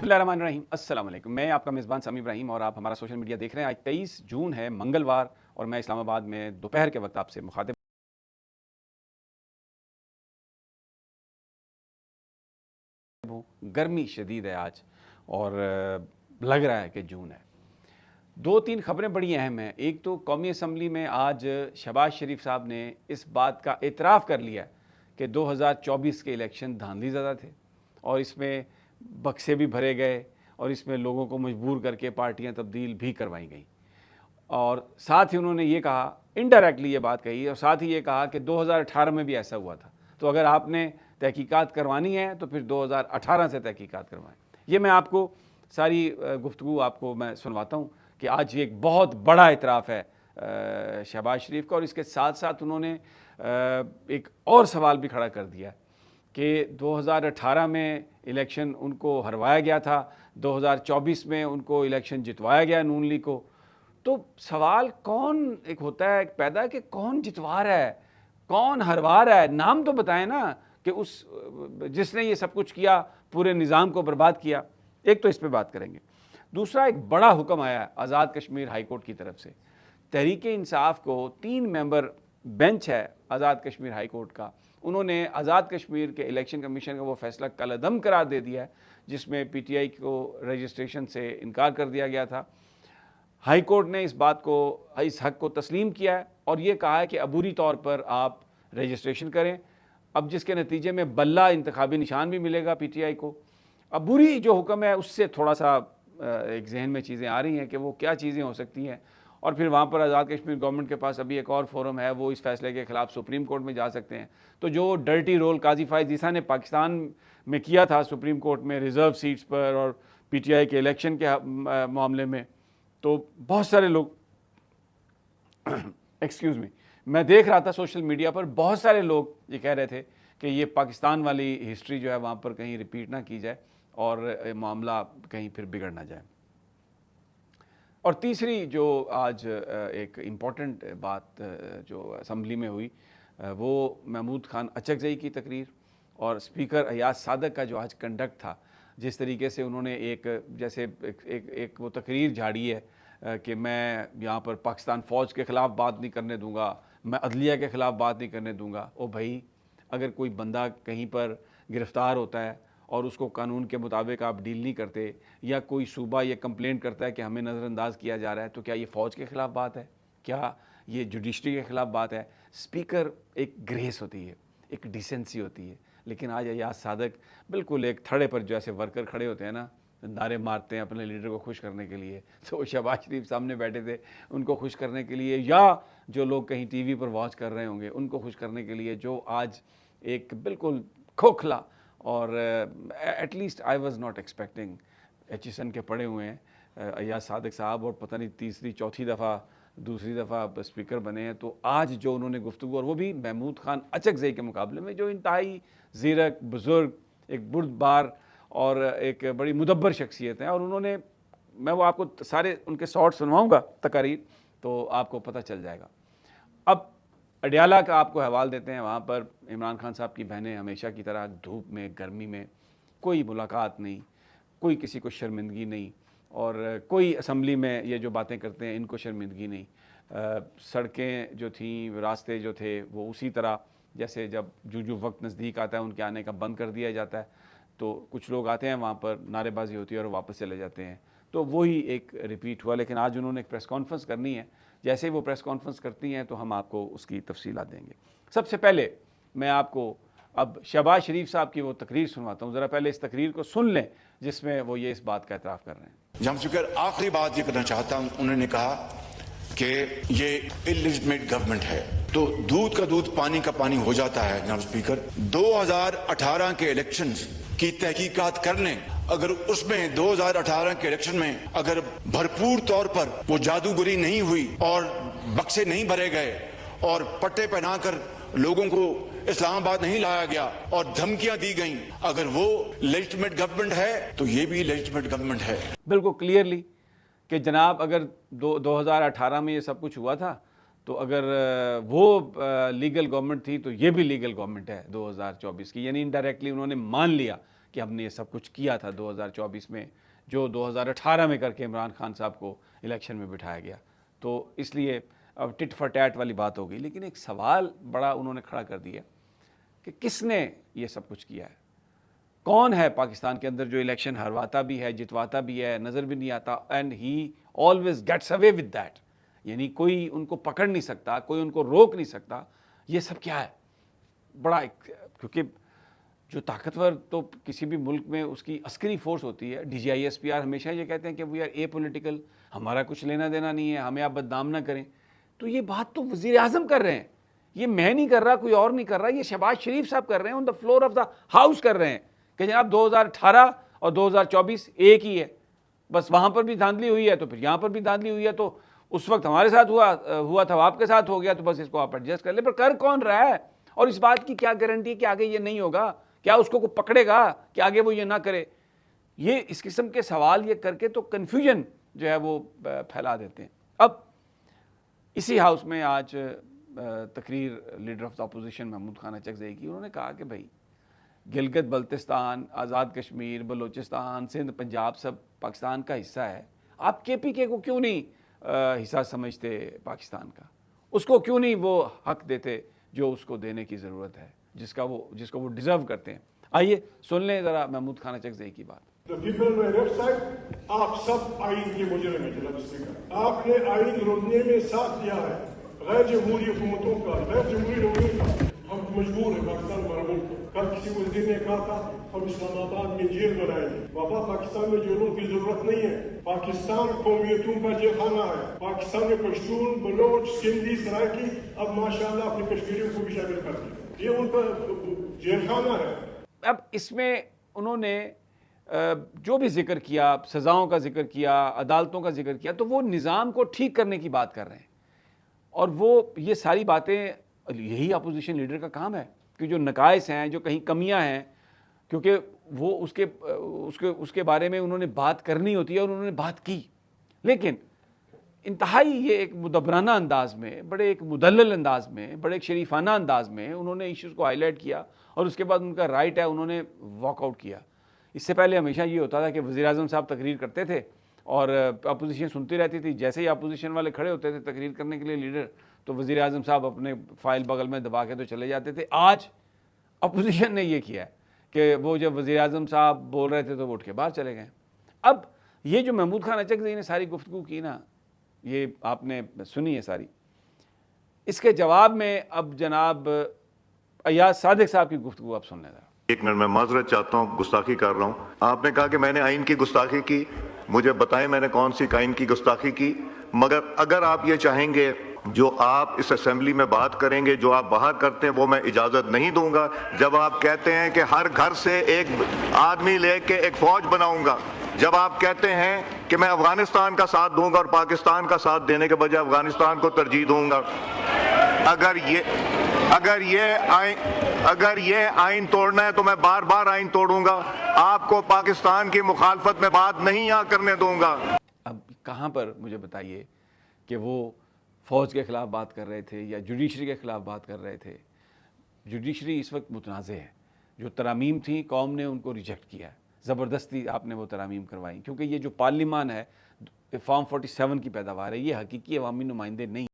बिस्मिल्लाहिर्रहमानिर्रहीम, अस्सलाम वालेकुम। मैं आपका मेज़बान समी इब्राहिम और आप हमारा सोशल मीडिया देख रहे हैं। आज 23 जून है, मंगलवार, और मैं इस्लामाबाद में दोपहर के वक्त आपसे मुखातिब हूँ। गर्मी शदीद है आज और लग रहा है कि जून है। दो तीन खबरें बड़ी अहम हैं। एक तो कौमी असम्बली में आज शहबाज शरीफ साहब ने इस बात का एतराफ़ कर लिया कि 2024 के इलेक्शन धांधली ज़्यादा थे और इसमें बक्से भी भरे गए और इसमें लोगों को मजबूर करके पार्टियां तब्दील भी करवाई गई। और साथ ही उन्होंने ये कहा, इनडायरेक्टली ये बात कही, और साथ ही ये कहा कि 2018 में भी ऐसा हुआ था, तो अगर आपने तहकीकात करवानी है तो फिर 2018 से तहकीकात करवाएं। ये मैं आपको सारी गुफ्तगू आपको मैं सुनवाता हूँ कि आज ये एक बहुत बड़ा इतराफ़ है शहबाज शरीफ का। और इसके साथ साथ उन्होंने एक और सवाल भी खड़ा कर दिया कि 2018 में इलेक्शन उनको हरवाया गया था, 2024 में उनको इलेक्शन जितवाया गया नून लीग को। तो सवाल कौन एक होता है पैदा कि कौन जितवा रहा है, कौन हरवा रहा है, नाम तो बताएं ना कि उस जिसने ये सब कुछ किया, पूरे निज़ाम को बर्बाद किया। एक तो इस पे बात करेंगे। दूसरा, एक बड़ा हुक्म आया है आज़ाद कश्मीर हाई कोर्ट की तरफ से। तहरीक इंसाफ को 3 मेंबर बेंच है आज़ाद कश्मीर हाई कोर्ट का, उन्होंने आज़ाद कश्मीर के इलेक्शन कमीशन का वो फैसला कलअदम करार दे दिया है जिसमें पीटीआई को रजिस्ट्रेशन से इनकार कर दिया गया था। हाई कोर्ट ने इस बात को, इस हक़ को तस्लीम किया है और ये कहा है कि अबूरी तौर पर आप रजिस्ट्रेशन करें। अब जिसके नतीजे में बल्ला इंतखाबी निशान भी मिलेगा पीटीआई को। अबूरी जो हुक्म है उससे थोड़ा सा एक जहन में चीज़ें आ रही हैं कि वो क्या चीज़ें हो सकती हैं। और फिर वहाँ पर आज़ाद कश्मीर गवर्नमेंट के पास अभी एक और फोरम है, वो इस फैसले के ख़िलाफ़ सुप्रीम कोर्ट में जा सकते हैं। तो जो डर्टी रोल काजी फाइज ईसा ने पाकिस्तान में किया था सुप्रीम कोर्ट में रिज़र्व सीट्स पर और पीटीआई के इलेक्शन के मामले में, तो बहुत सारे लोग एक्सक्यूज़ मी, मैं देख रहा था सोशल मीडिया पर बहुत सारे लोग ये कह रहे थे कि ये पाकिस्तान वाली हिस्ट्री जो है वहाँ पर कहीं रिपीट ना की जाए और मामला कहीं फिर बिगड़ ना जाए। और तीसरी जो आज एक इम्पॉर्टेंट बात जो असम्बली में हुई वो महमूद खान अचकज़ई की तकरीर और स्पीकर अयाज सादक का जो आज कंडक्ट था, जिस तरीके से उन्होंने एक जैसे एक वो तकरीर झाड़ी है कि मैं यहाँ पर पाकिस्तान फ़ौज के ख़िलाफ़ बात नहीं करने दूँगा, मैं अदलिया के ख़िलाफ़ बात नहीं करने दूँगा। ओ भाई, अगर कोई बंदा कहीं पर गिरफ़्तार होता है और उसको कानून के मुताबिक आप डील नहीं करते, या कोई सूबा ये कंप्लेंट करता है कि हमें नज़रअंदाज किया जा रहा है, तो क्या ये फ़ौज के ख़िलाफ़ बात है? क्या ये जुडिशरी के ख़िलाफ़ बात है? स्पीकर एक ग्रेस होती है, एक डिसेंसी होती है, लेकिन आज अयाज सादक बिल्कुल एक थड़े पर जैसे वर्कर खड़े होते हैं ना, नारे मारते हैं अपने लीडर को खुश करने के लिए, तो शहबाज शरीफ सामने बैठे थे उनको खुश करने के लिए, या जो लोग कहीं टीवी पर वॉच कर रहे होंगे उनको खुश करने के लिए, जो आज एक बिल्कुल खोखला और at least I was not expecting, HSN के पढ़े हुए हैं अयाज सादक साहब, और पता नहीं तीसरी चौथी दफ़ा दूसरी दफ़ा स्पीकर बने हैं, तो आज जो उन्होंने गुफ्तगू, और वो भी महमूद खान अचकज़ई के मुकाबले में जो इंतहाई ज़ीरक, बुज़ुर्ग, एक बुर्दबार और एक बड़ी मुदब्बर शख्सियत है, और उन्होंने, मैं वो आपको सारे उनके शॉर्ट सुनवाऊँगा तकारीर, तो आपको पता चल जाएगा। अब अडियाला का आपको हवाल देते हैं। वहाँ पर इमरान खान साहब की बहनें हमेशा की तरह धूप में, गर्मी में, कोई मुलाकात नहीं, कोई किसी को शर्मिंदगी नहीं, और कोई असम्बली में ये जो बातें करते हैं इनको शर्मिंदगी नहीं। सड़कें जो थीं, रास्ते जो थे, वो उसी तरह जैसे जब जो वक्त नज़दीक आता है उनके आने का बंद कर दिया जाता है, तो कुछ लोग आते हैं वहाँ पर, नारेबाजी होती है और वापस चले जाते हैं, तो वही एक रिपीट हुआ। लेकिन आज उन्होंने एक प्रेस कॉन्फ्रेंस करनी है, जैसे ही वो प्रेस कॉन्फ्रेंस करती हैं तो हम आपको उसकी तफसीलात देंगे। सबसे पहले मैं आपको अब शहबाज शरीफ साहब की वो तकरीर सुनवाता हूँ। ज़रा पहले इस तकरीर को सुन लें जिसमें वो ये इस बात का एतराफ़ कर रहे हैं। जनाब स्पीकर, आखिरी बात ये करना चाहता हूँ। उन्होंने कहा कि ये इलिजिटिमेट गवर्नमेंट है, तो दूध का दूध पानी का पानी हो जाता है। जनाब स्पीकर, 2018 के इलेक्शंस की तहकीकात कर लें, अगर उसमें 2018 के इलेक्शन में अगर भरपूर तौर पर वो जादूगरी नहीं हुई और बक्से नहीं भरे गए और पट्टे पहनाकर लोगों को इस्लामाबाद नहीं लाया गया और धमकियां दी गईं, अगर वो लेजिटिमेट गवर्नमेंट है तो ये भी लेजिटिमेट गवर्नमेंट है। बिल्कुल क्लियरली कि जनाब अगर 2018 में ये सब कुछ हुआ था, तो अगर वो लीगल गवर्नमेंट थी तो ये भी लीगल गवर्नमेंट है 2024 की। यानी इनडायरेक्टली उन्होंने मान लिया کہ ہم نے یہ سب کچھ کیا تھا 2024 میں، جو 2018 میں کر کے عمران خان صاحب کو الیکشن میں بٹھایا گیا. تو اس لیے اب ٹٹ فار ٹیٹ والی بات ہو گئی. لیکن ایک سوال بڑا انہوں نے کھڑا کر دیا کہ کس نے یہ سب کچھ کیا ہے، کون ہے پاکستان کے اندر جو الیکشن ہرواتا بھی ہے، جتواتا بھی ہے، نظر بھی نہیں آتا، and he always gets away with that. یعنی کوئی ان کو پکڑ نہیں سکتا، کوئی ان کو روک نہیں سکتا. یہ سب کیا ہے؟ بڑا کیونکہ جو طاقتور تو کسی بھی ملک میں اس کی عسکری فورس ہوتی ہے. D G I S P R ہمیشہ یہ کہتے ہیں کہ وی آر اے پولیٹیکل، ہمارا کچھ لینا دینا نہیں ہے، ہمیں آپ بدنام نہ کریں. تو یہ بات تو وزیر اعظم کر رہے ہیں، یہ میں نہیں کر رہا، کوئی اور نہیں کر رہا، یہ شہباز شریف صاحب کر رہے ہیں، on the floor of the house کر رہے ہیں کہ جناب 2018 اور 2024 ایک ہی ہے. بس وہاں پر بھی دھاندلی ہوئی ہے تو پھر یہاں پر بھی دھاندلی ہوئی ہے. تو اس وقت ہمارے ساتھ ہوا تھا، آپ کے ساتھ ہو گیا، تو بس اس کو آپ ایڈجسٹ کر لیں. پر کر کون رہا ہے؟ اور اس بات کی کیا گارنٹی ہے کہ آگے یہ نہیں ہوگا؟ کیا اس کو پکڑے گا کہ آگے وہ یہ نہ کرے؟ یہ اس قسم کے سوال یہ کر کے تو کنفیوژن جو ہے وہ پھیلا دیتے ہیں. اب اسی ہاؤس میں آج تقریر leader of the opposition Mahmood Khan Achakzai کی، انہوں نے کہا کہ بھائی گلگت بلتستان، آزاد کشمیر، بلوچستان، سندھ، پنجاب سب پاکستان کا حصہ ہے. آپ کے پی کے کو کیوں نہیں حصہ سمجھتے پاکستان کا؟ اس کو کیوں نہیں وہ حق دیتے جو اس کو دینے کی ضرورت ہے، جس کو وہ ڈیزرو کرتے ہیں؟ آئیے سن لیں ذرا محمود خان اچکزئی کی بات. آپ سب آئین کے مجرم ہیں جناب اسپیکر. آپ نے آئین روکنے میں ساتھ دیا ہے غیر جمہوری حکومتوں کا، غیر جمہوری لوگوں کا. ہم مجبور ہیں پاکستان ہمارا ملک. کل کسی وزیر نے کہا تھا ہم اسلام آباد میں جیل بنائیں گے. بابا پاکستان میں جیلوں کی ضرورت نہیں ہے. پاکستان قومیتوں کا جیل خانہ ہے. پاکستان میں پشتون، بلوچ، سندھی، سرائکی اب ماشاءاللہ اپنے کشمیریوں کو بھی شامل کر دیا. یہ ان کا جیل خانہ ہے. اب اس میں انہوں نے جو بھی ذکر کیا، سزاؤں کا ذکر کیا، عدالتوں کا ذکر کیا، تو وہ نظام کو ٹھیک کرنے کی بات کر رہے ہیں. اور وہ یہ ساری باتیں، یہی اپوزیشن لیڈر کا کام ہے کہ جو نقائص ہیں، جو کہیں کمیاں ہیں، کیونکہ وہ اس کے بارے میں انہوں نے بات کرنی ہوتی ہے اور انہوں نے بات کی. لیکن انتہائی یہ ایک مدبرانہ انداز میں، بڑے ایک مدلل انداز میں، بڑے ایک شریفانہ انداز میں انہوں نے ایشوز کو ہائی لائٹ کیا، اور اس کے بعد ان کا رائٹ ہے انہوں نے واک آؤٹ کیا. اس سے پہلے ہمیشہ یہ ہوتا تھا کہ وزیر اعظم صاحب تقریر کرتے تھے اور اپوزیشن سنتی رہتی تھی. جیسے ہی اپوزیشن والے کھڑے ہوتے تھے تقریر کرنے کے لیے لیڈر، تو وزیر اعظم صاحب اپنے فائل بغل میں دبا کے تو چلے جاتے تھے. آج اپوزیشن نے یہ کیا ہے کہ وہ جب وزیر اعظم صاحب بول رہے تھے تو وہ اٹھ کے باہر چلے گئے. اب یہ جو محمود خان اچکزئی نے ساری گفتگو کی نا، یہ آپ نے سنی ہے ساری، اس کے جواب میں اب جناب ایاز صادق صاحب کی گفتگو آپ سن لیں ذرا. ایک منٹ میں معذرت چاہتا ہوں، گستاخی کر رہا ہوں. آپ نے کہا کہ میں نے آئین کی گستاخی کی. مجھے بتائیں میں نے کون سی آئین کی گستاخی کی. مگر اگر آپ یہ چاہیں گے جو آپ اس اسمبلی میں بات کریں گے، جو آپ باہر کرتے ہیں، وہ میں اجازت نہیں دوں گا. جب آپ کہتے ہیں کہ ہر گھر سے ایک آدمی لے کے ایک فوج بناؤں گا، جب آپ کہتے ہیں کہ میں افغانستان کا ساتھ دوں گا اور پاکستان کا ساتھ دینے کے بجائے افغانستان کو ترجیح دوں گا، اگر یہ آئین توڑنا ہے تو میں بار بار آئین توڑوں گا. آپ کو پاکستان کی مخالفت میں بات نہیں کرنے دوں گا. اب کہاں پر مجھے بتائیے کہ وہ فوج کے خلاف بات کر رہے تھے یا جوڈیشری کے خلاف بات کر رہے تھے؟ جوڈیشری اس وقت متنازع ہے. جو ترامیم تھیں قوم نے ان کو ریجیکٹ کیا ہے، زبردستی آپ نے وہ ترامیم کروائی، کیونکہ یہ جو پارلیمان ہے فارم 47 کی پیداوار ہے، یہ حقیقی عوامی نمائندے نہیں.